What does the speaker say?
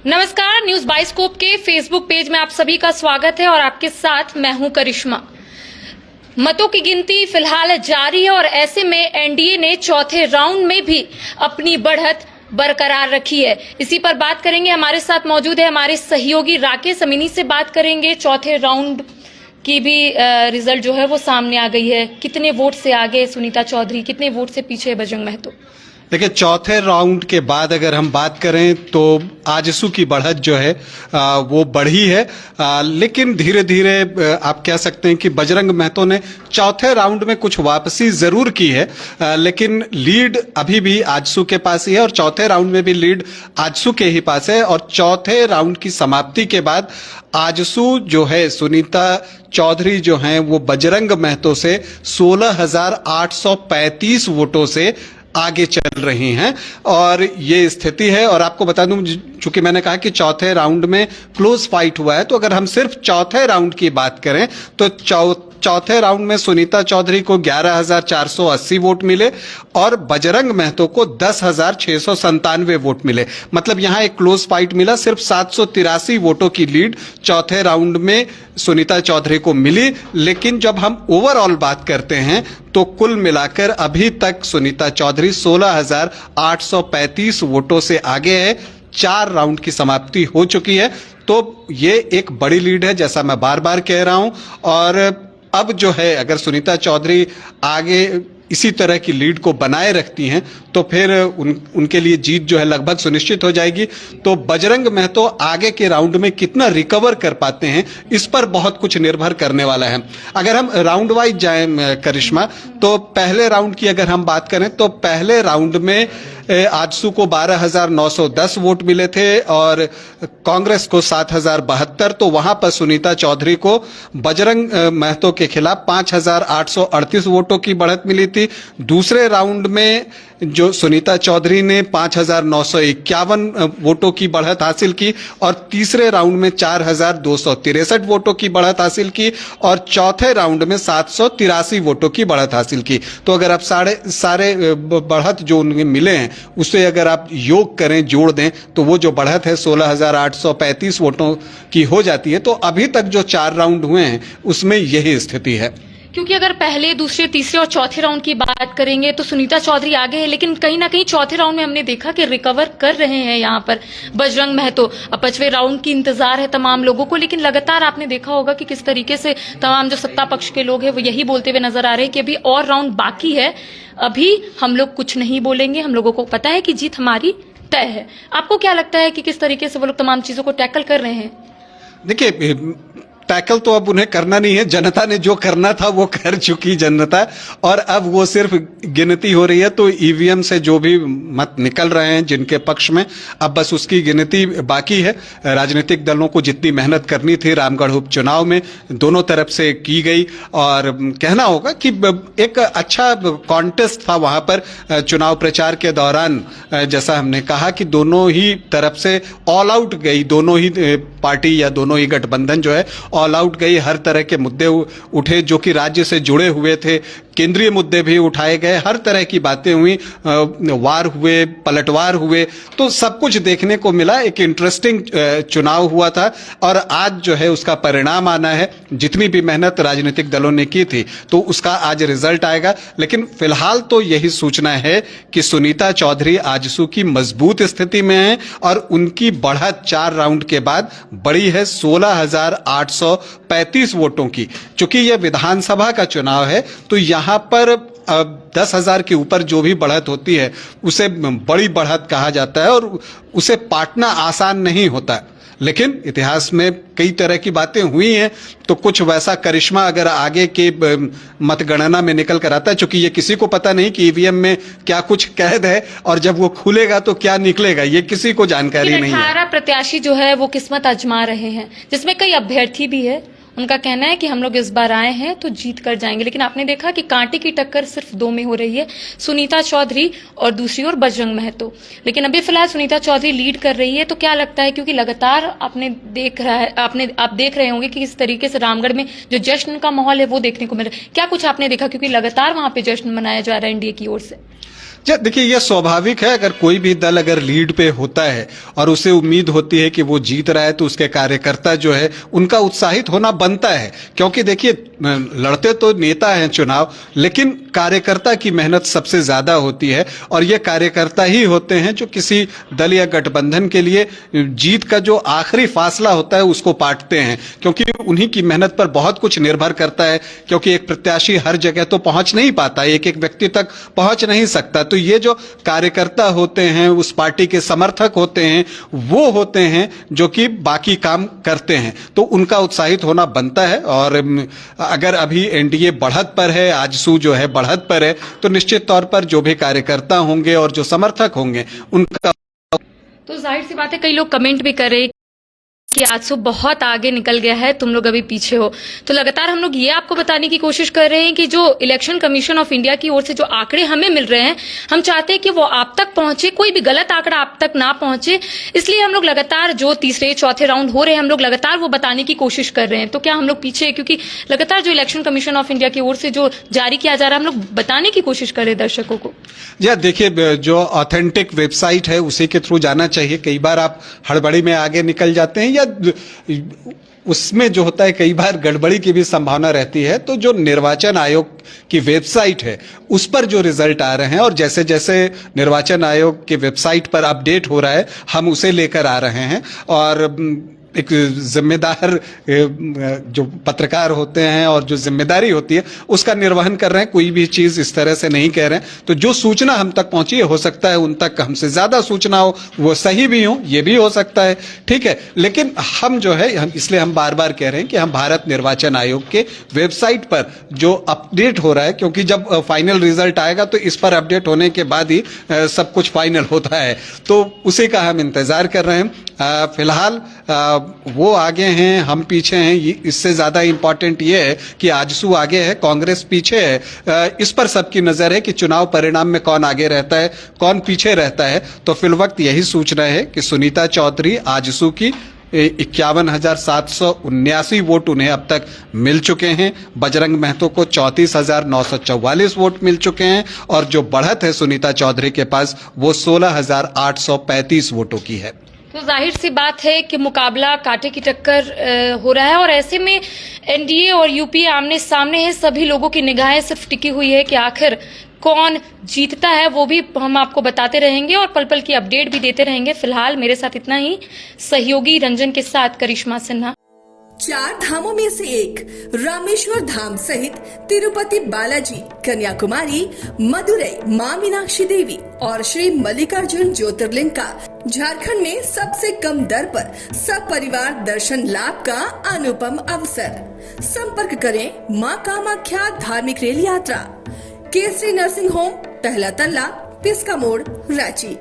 नमस्कार, news bioscope के Facebook page में आप सभी का स्वागत है और आपके साथ मैं हूं करिश्मा। मतों की गिनती फिलहाल जारी है और ऐसे में एनडीए ने चौथे राउंड में भी अपनी बढ़त बरकरार रखी है। इसी पर बात करेंगे। हमारे साथ मौजूद है हमारे सहयोगी राकेश अमीनी से बात करेंगे। चौथे राउंड की भी रिजल्ट जो है वो सामने आ गई है। कितने वोट से आगे सुनीता चौधरी, कितने वोट से पीछे है बजरंग महतो? देखिए, चौथे राउंड के बाद अगर हम बात करें तो आजसू की बढ़त जो है वो बढ़ी है, लेकिन धीरे धीरे आप कह सकते हैं कि बजरंग महतो ने चौथे राउंड में कुछ वापसी जरूर की है, लेकिन लीड अभी भी आजसू के पास ही है और चौथे राउंड में भी लीड आजसू के ही पास है। और चौथे राउंड की समाप्ति के बाद आजसू जो है, सुनीता चौधरी जो हैं वो बजरंग महतो से 16,835 वोटों से आगे चल रही हैं और ये स्थिति है। और आपको बता दूं, चूंकि मैंने कहा कि चौथे राउंड में क्लोज फाइट हुआ है, तो अगर हम सिर्फ चौथे राउंड की बात करें तो चौथे राउंड में सुनीता चौधरी को 11,480 वोट मिले और बजरंग महतो को 10,697 वोट मिले। मतलब यहां एक क्लोज फाइट मिला। सिर्फ 783 वोटों की लीड चौथे राउंड में सुनीता चौधरी को मिली। लेकिन जब हम ओवरऑल बात करते हैं तो कुल मिलाकर अभी तक सुनीता चौधरी 16,835 वोटों से आगे है। 4 राउंड की समाप्ति हो चुकी है, तो ये एक बड़ी लीड है, जैसा मैं बार बार कह रहा हूं। और अब जो है, अगर सुनीता चौधरी आगे इसी तरह की लीड को बनाए रखती हैं तो फिर उनके लिए जीत जो है लगभग सुनिश्चित हो जाएगी। तो बजरंग महतो आगे के राउंड में कितना रिकवर कर पाते हैं, इस पर बहुत कुछ निर्भर करने वाला है। अगर हम राउंड वाइज जाएं करिश्मा, तो पहले राउंड की अगर हम बात करें तो पहले राउंड में आजसू को 12,910 वोट मिले थे और कांग्रेस को 7,072। तो वहां पर सुनीता चौधरी को बजरंग महतो के खिलाफ 5,838 वोटों की बढ़त मिली थी। दूसरे राउंड में जो सुनीता चौधरी ने 5,951 वोटों की बढ़त हासिल की और तीसरे राउंड में 4,263 वोटों की बढ़त हासिल की और चौथे राउंड में 783 वोटों की बढ़त हासिल की। तो अगर आप सारे बढ़त जो उनके मिले हैं उससे अगर आप योग करें, जोड़ दें, तो वो जो बढ़त है 16,835 वोटों की हो जाती है। तो अभी तक जो 4 राउंड हुए हैं उसमें यही स्थिति है। क्योंकि अगर पहले, दूसरे, तीसरे और चौथे राउंड की बात करेंगे तो सुनीता चौधरी आगे है, लेकिन कहीं ना कहीं चौथे राउंड में हमने देखा कि रिकवर कर रहे हैं यहाँ पर बजरंग महतो। अब 5वें राउंड की इंतजार है तमाम लोगों को, लेकिन लगातार आपने देखा होगा कि किस तरीके से तमाम जो सत्ता पक्ष के लोग हैं वो यही बोलते हुए नजर आ रहे हैं कि अभी और राउंड बाकी है, अभी हम लोग कुछ नहीं बोलेंगे, हम लोगों को पता है कि जीत हमारी तय है। आपको क्या लगता है कि किस तरीके से वो लोग तमाम चीजों को टैकल कर रहे हैं? देखिए, टैकल तो अब उन्हें करना नहीं है। जनता ने जो करना था वो कर चुकी जनता, और अब वो सिर्फ गिनती हो रही है। तो ईवीएम से जो भी मत निकल रहे हैं जिनके पक्ष में, अब बस उसकी गिनती बाकी है। राजनीतिक दलों को जितनी मेहनत करनी थी रामगढ़ उपचुनाव में, दोनों तरफ से की गई। और कहना होगा कि एक अच्छा कॉन्टेस्ट था वहां पर चुनाव प्रचार के दौरान। जैसा हमने कहा कि दोनों ही तरफ से ऑल आउट गई, दोनों ही पार्टी या दोनों ही गठबंधन जो है ऑल आउट गई। हर तरह के मुद्दे उठे जो कि राज्य से जुड़े हुए थे, केंद्रीय मुद्दे भी उठाए गए, हर तरह की बातें हुई, वार हुए, पलटवार हुए, तो सब कुछ देखने को मिला। एक इंटरेस्टिंग चुनाव हुआ था और आज जो है उसका परिणाम आना है। जितनी भी मेहनत राजनीतिक दलों ने की थी तो उसका आज रिजल्ट आएगा। लेकिन फिलहाल तो यही सूचना है कि सुनीता चौधरी आजसू की मजबूत स्थिति में है और उनकी बढ़त 4 राउंड के बाद बड़ी है 16,835 वोटों की। चूंकि यह विधानसभा का चुनाव है तो यहां पर 10,000 के ऊपर जो भी बढ़त होती है उसे बड़ी बढ़त कहा जाता है और उसे पाटना आसान नहीं होता। लेकिन इतिहास में कई तरह की बातें हुई हैं, तो कुछ वैसा करिश्मा अगर आगे के मतगणना में निकल कर आता है, चूंकि ये किसी को पता नहीं कि ईवीएम में क्या कुछ कैद है और जब वो खुलेगा तो क्या निकलेगा, ये किसी को जानकारी नहीं है। 18 प्रत्याशी जो है वो किस्मत आजमा रहे हैं, जिसमें कई अभ्यर्थी भी है। उनका कहना है कि हम लोग इस बार आए हैं तो जीत कर जाएंगे, लेकिन आपने देखा कि कांटे की टक्कर सिर्फ 2 में हो रही है, सुनीता चौधरी और दूसरी ओर बजरंग महतो। लेकिन अभी फिलहाल सुनीता चौधरी लीड कर रही है। तो क्या लगता है, क्योंकि लगातार आप देख रहे होंगे कि किस तरीके से रामगढ़ में जो जश्न का माहौल है वो देखने को मिल रहा है, क्या कुछ आपने देखा, क्योंकि लगातार वहां पे जश्न मनाया जा रहा है एनडीए की ओर से? देखिए ये स्वाभाविक है, अगर कोई भी दल अगर लीड पे होता है और उसे उम्मीद होती है कि वो जीत रहा है तो उसके कार्यकर्ता जो है उनका उत्साहित होना बनता है, क्योंकि देखिए लड़ते तो नेता हैं चुनाव, लेकिन कार्यकर्ता की मेहनत सबसे ज्यादा होती है और ये कार्यकर्ता ही होते हैं जो किसी दल या गठबंधन के लिए जीत का जो आखिरी फासला होता है उसको पाटते हैं, क्योंकि उन्हीं की मेहनत पर बहुत कुछ निर्भर करता है, क्योंकि एक प्रत्याशी हर जगह तो पहुंच नहीं पाता, एक एक व्यक्ति तक पहुंच नहीं सकता। तो ये जो कार्यकर्ता होते हैं, उस पार्टी के समर्थक होते हैं, वो होते हैं जो कि बाकी काम करते हैं, तो उनका उत्साहित होना बनता है। और अगर अभी एनडीए बढ़त पर है, आजसू जो है बढ़त पर है, तो निश्चित तौर पर जो भी कार्यकर्ता होंगे और जो समर्थक होंगे उनका, तो जाहिर सी बात है कई लोग कमेंट भी कर रहे हैं कि आजसू बहुत आगे निकल गया है, तुम लोग अभी पीछे हो। तो लगातार हम लोग ये आपको बताने की कोशिश कर रहे हैं कि जो इलेक्शन कमीशन ऑफ इंडिया की ओर से जो आंकड़े हमें मिल रहे हैं, हम चाहते हैं कि वो आप तक पहुंचे, कोई भी गलत आंकड़ा आप तक ना पहुंचे। इसलिए हम लोग लगातार जो तीसरे चौथे राउंड हो रहे हैं, हम लोग लगातार वो बताने की कोशिश कर रहे हैं। तो क्या हम लोग पीछे, क्योंकि लगातार जो इलेक्शन कमीशन ऑफ इंडिया की ओर से जो जारी किया जा रहा है, हम लोग बताने की कोशिश कर रहे हैं दर्शकों को। या देखिए जो ऑथेंटिक वेबसाइट है उसी के थ्रू जाना चाहिए। कई बार आप हड़बड़ी में आगे निकल जाते हैं या उसमें जो होता है कई बार गड़बड़ी की भी संभावना रहती है। तो जो निर्वाचन आयोग की वेबसाइट है उस पर जो रिजल्ट आ रहे हैं और जैसे जैसे निर्वाचन आयोग की वेबसाइट पर अपडेट हो रहा है हम उसे लेकर आ रहे हैं। और एक जिम्मेदार जो पत्रकार होते हैं और जो जिम्मेदारी होती है उसका निर्वहन कर रहे हैं, कोई भी चीज इस तरह से नहीं कह रहे हैं। तो जो सूचना हम तक पहुंची है, हो सकता है उन तक हमसे ज्यादा सूचना हो, वो सही भी हो, ये भी हो सकता है, ठीक है। लेकिन हम जो है इसलिए हम बार बार कह रहे हैं कि हम भारत निर्वाचन आयोग के वेबसाइट पर जो अपडेट हो रहा है, क्योंकि जब फाइनल रिजल्ट आएगा तो इस पर अपडेट होने के बाद ही सब कुछ फाइनल होता है, तो उसी का हम इंतजार कर रहे हैं। फिलहाल वो आगे हैं, हम पीछे हैं। इससे ज्यादा इंपॉर्टेंट ये है कि आजसू आगे है, कांग्रेस पीछे है। इस पर सबकी नजर है कि चुनाव परिणाम में कौन आगे रहता है, कौन पीछे रहता है। तो फिलवक्त यही सूचना है कि सुनीता चौधरी आजसू की 51,779 वोट उन्हें अब तक मिल चुके हैं। बजरंग महतो को 34,944 वोट मिल चुके हैं और जो बढ़त है सुनीता चौधरी के पास वो 16,835 वोटों की है। तो जाहिर सी बात है कि मुकाबला कांटे की टक्कर हो रहा है और ऐसे में एनडीए और यूपीए आमने सामने है। सभी लोगों की निगाहें सिर्फ टिकी हुई है कि आखिर कौन जीतता है, वो भी हम आपको बताते रहेंगे और पल पल की अपडेट भी देते रहेंगे। फिलहाल मेरे साथ इतना ही, सहयोगी रंजन के साथ करिश्मा सिन्हा। 4 धामों में से एक रामेश्वर धाम सहित तिरुपति बालाजी, कन्याकुमारी, मदुरई मां मीनाक्षी देवी और श्री मल्लिकार्जुन ज्योतिर्लिंग का झारखंड में सबसे कम दर पर सब परिवार दर्शन लाभ का अनुपम अवसर। संपर्क करें मां कामाख्या धार्मिक रेल यात्रा, केसरी नर्सिंग होम, पहला तल्ला, पिस्का मोड़, रांची।